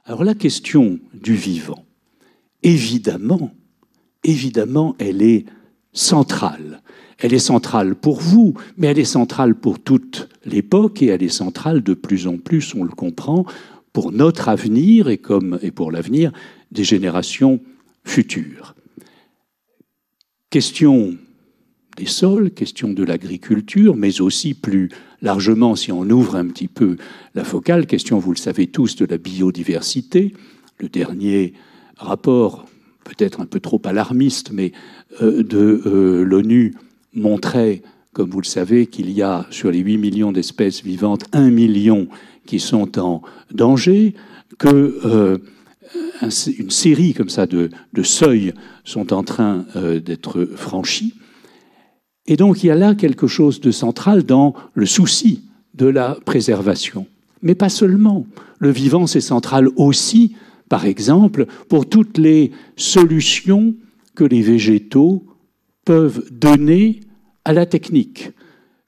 Alors la question du vivant, évidemment, elle est centrale. Elle est centrale pour vous, mais elle est centrale pour toute l'époque et elle est centrale de plus en plus, on le comprend, pour notre avenir et pour l'avenir des générations futures. Question des sols, question de l'agriculture, mais aussi plus largement, si on ouvre un petit peu la focale, question, vous le savez tous, de la biodiversité. Le dernier rapport, peut-être un peu trop alarmiste, mais de l'ONU montrait, comme vous le savez, qu'il y a sur les 8 millions d'espèces vivantes, 1 million qui sont en danger, que une série comme ça de seuils sont en train d'être franchis. Et donc il y a là quelque chose de central dans le souci de la préservation. Mais pas seulement. Le vivant, c'est central aussi, par exemple, pour toutes les solutions que les végétaux peuvent donner à la technique.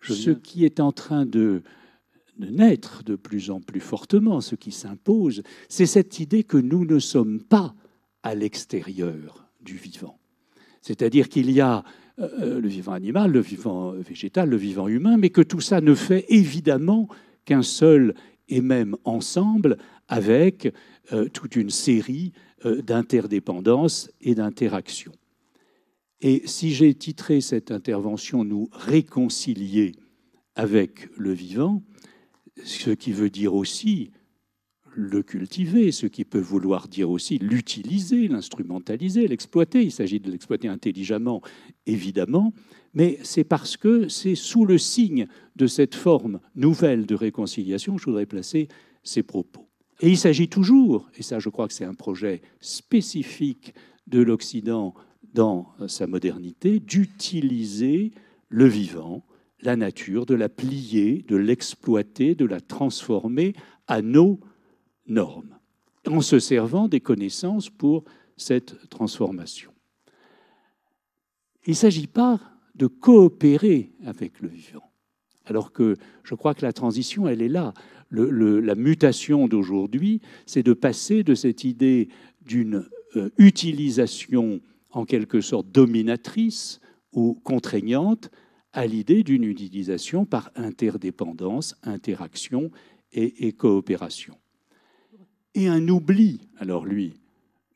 Ce qui est en train de naître de plus en plus fortement, ce qui s'impose, c'est cette idée que nous ne sommes pas à l'extérieur du vivant. C'est-à-dire qu'il y a le vivant animal, le vivant végétal, le vivant humain, mais que tout ça ne fait évidemment qu'un seul et même ensemble avec toute une série d'interdépendances et d'interactions. Et si j'ai titré cette intervention « Nous réconcilier avec le vivant », ce qui veut dire aussi le cultiver, ce qui peut vouloir dire aussi l'utiliser, l'instrumentaliser, l'exploiter. Il s'agit de l'exploiter intelligemment, évidemment, mais c'est parce que c'est sous le signe de cette forme nouvelle de réconciliation que je voudrais placer ces propos. Et il s'agit toujours, et ça je crois que c'est un projet spécifique de l'Occident dans sa modernité, d'utiliser le vivant, la nature, de la plier, de l'exploiter, de la transformer à nos normes, en se servant des connaissances pour cette transformation. Il ne s'agit pas de coopérer avec le vivant, alors que je crois que la transition, elle est là. La mutation d'aujourd'hui, c'est de passer de cette idée d'une utilisation en quelque sorte dominatrice ou contraignante à l'idée d'une utilisation par interdépendance, interaction et coopération. Et un oubli, alors lui,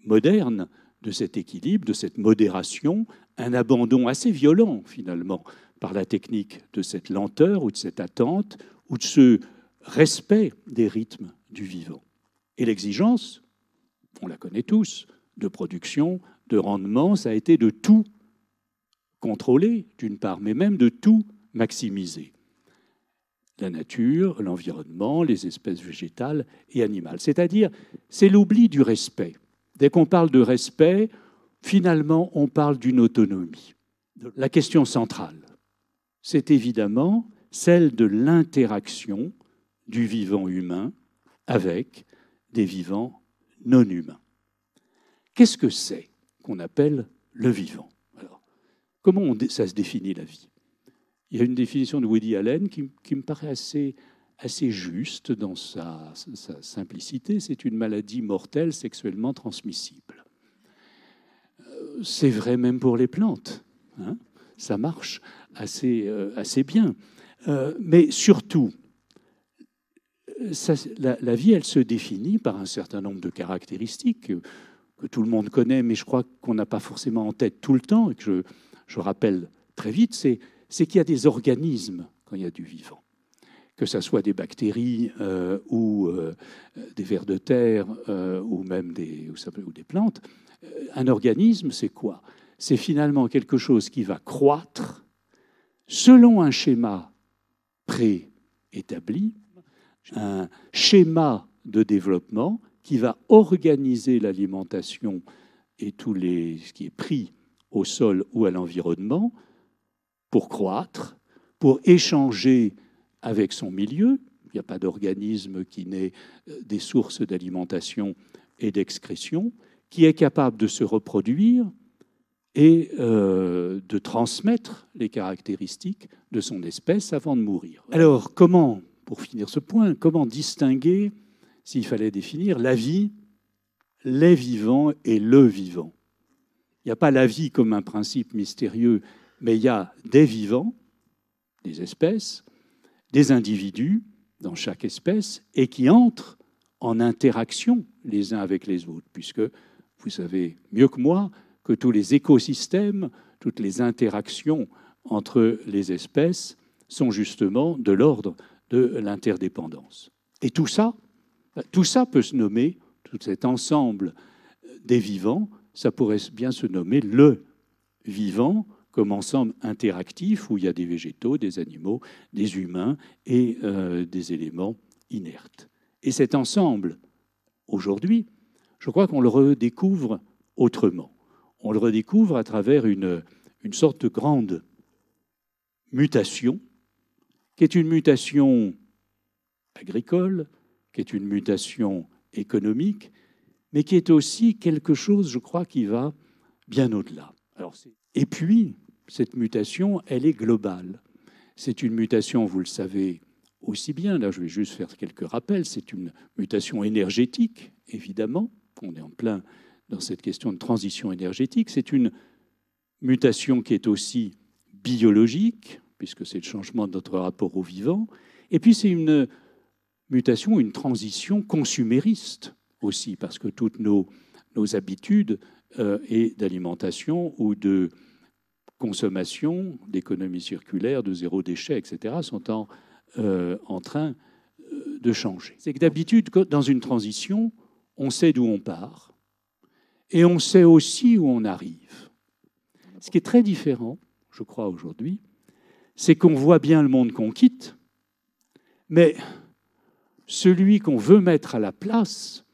moderne, de cet équilibre, de cette modération, un abandon assez violent, finalement, par la technique de cette lenteur ou de cette attente ou de ce respect des rythmes du vivant. Et l'exigence, on la connaît tous, de production, de rendement, ça a été de tout contrôler, d'une part, mais même de tout maximiser. La nature, l'environnement, les espèces végétales et animales. C'est-à-dire, c'est l'oubli du respect. Dès qu'on parle de respect, finalement, on parle d'une autonomie. La question centrale, c'est évidemment celle de l'interaction du vivant humain avec des vivants non humains. Qu'est-ce que c'est qu'on appelle le vivant? Alors, comment ça se définit la vie? Il y a une définition de Woody Allen qui me paraît assez juste dans sa simplicité. C'est une maladie mortelle sexuellement transmissible. C'est vrai même pour les plantes. Hein, ça marche assez bien. Mais surtout, la vie, elle se définit par un certain nombre de caractéristiques que tout le monde connaît, mais je crois qu'on n'a pas forcément en tête tout le temps, et que je rappelle très vite, c'est qu'il y a des organismes quand il y a du vivant. Que ce soit des bactéries ou des vers de terre ou même des plantes. Un organisme, c'est quoi? C'est finalement quelque chose qui va croître selon un schéma préétabli, un schéma de développement qui va organiser l'alimentation et ce qui est pris au sol ou à l'environnement pour croître, pour échanger avec son milieu. Il n'y a pas d'organisme qui n'ait des sources d'alimentation et d'excrétion, qui est capable de se reproduire et de transmettre les caractéristiques de son espèce avant de mourir. Alors, comment, pour finir ce point, comment distinguer, s'il fallait définir, la vie les vivants et le vivant. Il n'y a pas la vie comme un principe mystérieux, mais il y a des vivants, des espèces, des individus dans chaque espèce, et qui entrent en interaction les uns avec les autres, puisque vous savez mieux que moi que tous les écosystèmes, toutes les interactions entre les espèces sont justement de l'ordre de l'interdépendance. Et tout ça peut se nommer, tout cet ensemble des vivants, ça pourrait bien se nommer le vivant comme ensemble interactif où il y a des végétaux, des animaux, des humains et des éléments inertes. Et cet ensemble, aujourd'hui, je crois qu'on le redécouvre autrement. On le redécouvre à travers une sorte de grande mutation, qui est une mutation agricole, qui est une mutation économique, mais qui est aussi quelque chose, je crois, qui va bien au-delà. Et puis, cette mutation, elle est globale. C'est une mutation, vous le savez aussi bien, là je vais juste faire quelques rappels, c'est une mutation énergétique, évidemment, on est en plein dans cette question de transition énergétique, c'est une mutation qui est aussi biologique, puisque c'est le changement de notre rapport au vivant, et puis c'est une mutation, une transition consumériste aussi, parce que toutes nos habitudes et d'alimentation ou de consommation, d'économie circulaire, de zéro déchet, etc., sont en train de changer. C'est que d'habitude, dans une transition, on sait d'où on part et on sait aussi où on arrive. Ce qui est très différent, je crois, aujourd'hui, c'est qu'on voit bien le monde qu'on quitte, mais celui qu'on veut mettre à la place,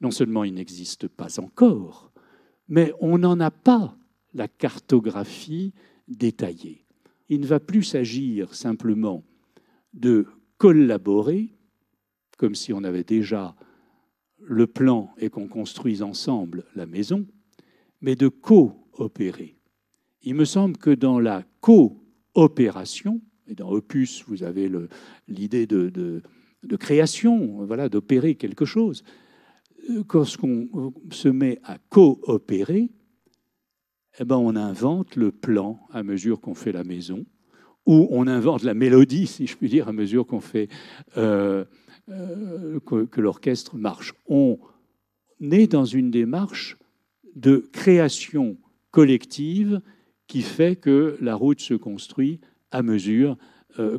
non seulement il n'existe pas encore, mais on n'en a pas la cartographie détaillée. Il ne va plus s'agir simplement de collaborer, comme si on avait déjà le plan et qu'on construise ensemble la maison, mais de coopérer. Il me semble que dans la coopération, et dans Opus, vous avez l'idée de création, voilà, d'opérer quelque chose. Lorsqu'on se met à coopérer, eh ben on invente le plan à mesure qu'on fait la maison, ou on invente la mélodie, si je puis dire, à mesure qu'on fait que l'orchestre marche. On est dans une démarche de création collective qui fait que la route se construit à mesure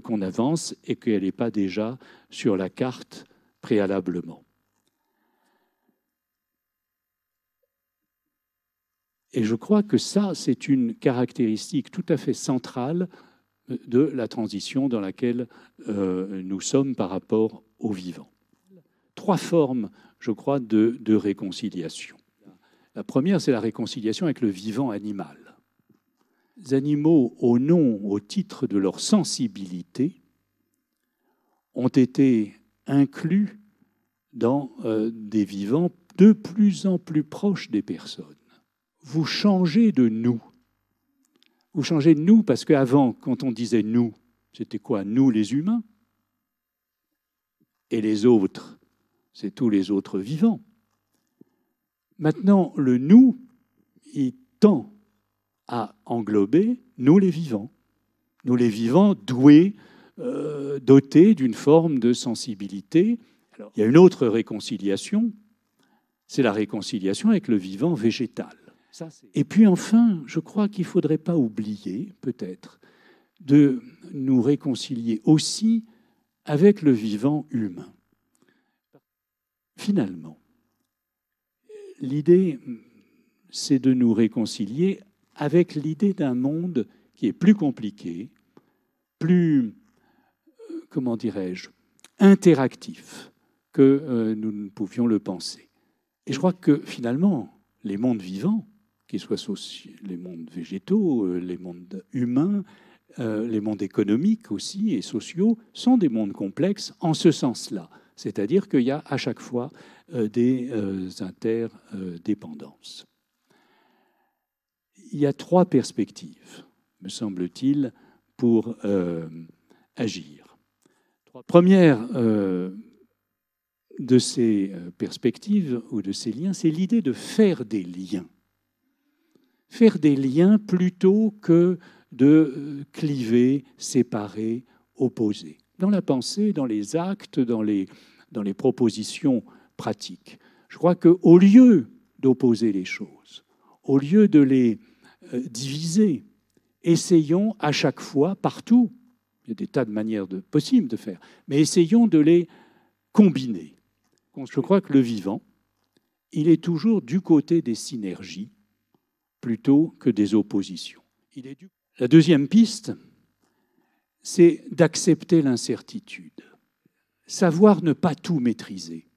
qu'on avance et qu'elle n'est pas déjà sur la carte préalablement. Et je crois que ça, c'est une caractéristique tout à fait centrale de la transition dans laquelle nous sommes par rapport au vivant. 3 formes, je crois, de réconciliation. La première, c'est la réconciliation avec le vivant animal. Les animaux, au titre de leur sensibilité, ont été inclus dans des vivants de plus en plus proches des personnes. Vous changez de nous. Vous changez de nous parce qu'avant, quand on disait nous, c'était quoi? Nous les humains. Et les autres, c'est tous les autres vivants. Maintenant, le nous, il tend à englober nous les vivants. Nous les vivants doués, dotés d'une forme de sensibilité. Alors, il y a une autre réconciliation, c'est la réconciliation avec le vivant végétal. Et puis enfin, je crois qu'il ne faudrait pas oublier, peut-être, de nous réconcilier aussi avec le vivant humain. Finalement, l'idée, c'est de nous réconcilier avec l'idée d'un monde qui est plus compliqué, plus, comment dirais-je, interactif que nous ne pouvions le penser. Et je crois que finalement, les mondes vivants, qu'ils soient les mondes végétaux, les mondes humains, les mondes économiques aussi et sociaux, sont des mondes complexes en ce sens-là. C'est-à-dire qu'il y a à chaque fois des interdépendances. Il y a 3 perspectives, me semble-t-il, pour agir. Première de ces perspectives ou de ces liens, c'est l'idée de faire des liens. Faire des liens plutôt que de cliver, séparer, opposer. Dans la pensée, dans les actes, dans les propositions pratiques. Je crois qu'au lieu d'opposer les choses, au lieu de les diviser, essayons à chaque fois, partout, il y a des tas de manières possibles de faire, mais essayons de les combiner. Je crois que le vivant, il est toujours du côté des synergies plutôt que des oppositions. La deuxième piste, c'est d'accepter l'incertitude. Savoir ne pas tout maîtriser.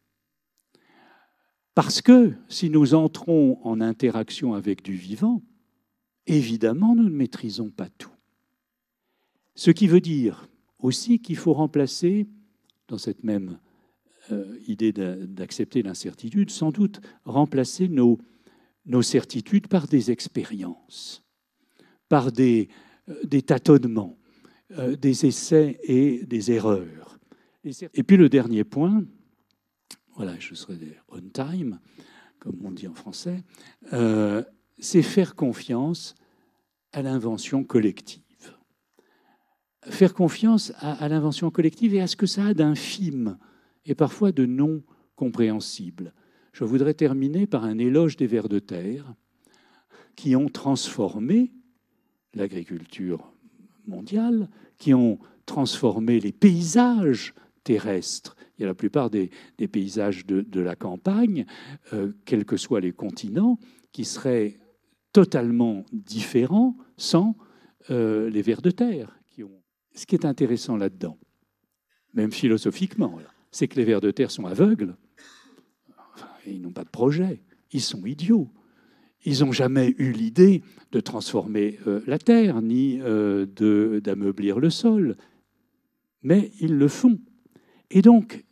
Parce que si nous entrons en interaction avec du vivant, évidemment, nous ne maîtrisons pas tout. Ce qui veut dire aussi qu'il faut remplacer, dans cette même idée d'accepter l'incertitude, sans doute remplacer nos certitudes par des expériences, par des tâtonnements, des essais et des erreurs. Et puis le dernier point, voilà, je serai on time, comme on dit en français, c'est faire confiance à l'invention collective. Faire confiance à l'invention collective et à ce que ça a d'infime et parfois de non compréhensible. Je voudrais terminer par un éloge des vers de terre qui ont transformé l'agriculture mondiale, qui ont transformé les paysages terrestres. Il y a la plupart des paysages de la campagne, quels que soient les continents, qui seraient totalement différents sans les vers de terre. Ce qui est intéressant là-dedans, même philosophiquement, c'est que les vers de terre sont aveugles. Enfin, ils n'ont pas de projet. Ils sont idiots. Ils n'ont jamais eu l'idée de transformer la terre, ni d'ameublir le sol. Mais ils le font. Et donc,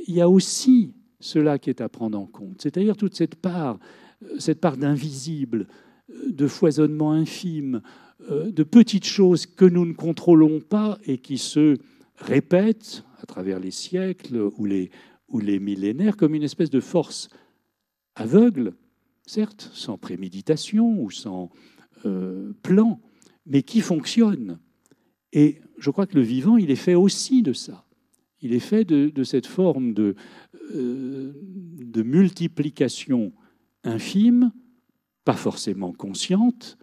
il y a aussi cela qui est à prendre en compte. C'est-à-dire toute cette part d'invisible, de foisonnement infime, de petites choses que nous ne contrôlons pas et qui se répètent à travers les siècles ou les millénaires comme une espèce de force aveugle, certes, sans préméditation ou sans plan, mais qui fonctionne. Et je crois que le vivant, il est fait aussi de ça. Il est fait de cette forme de multiplication infime, pas forcément consciente,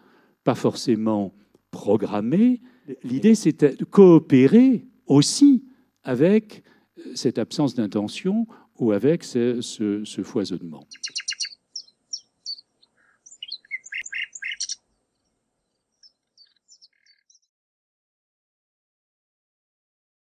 pas forcément programmée. L'idée, c'est de coopérer aussi avec cette absence d'intention ou avec ce foisonnement.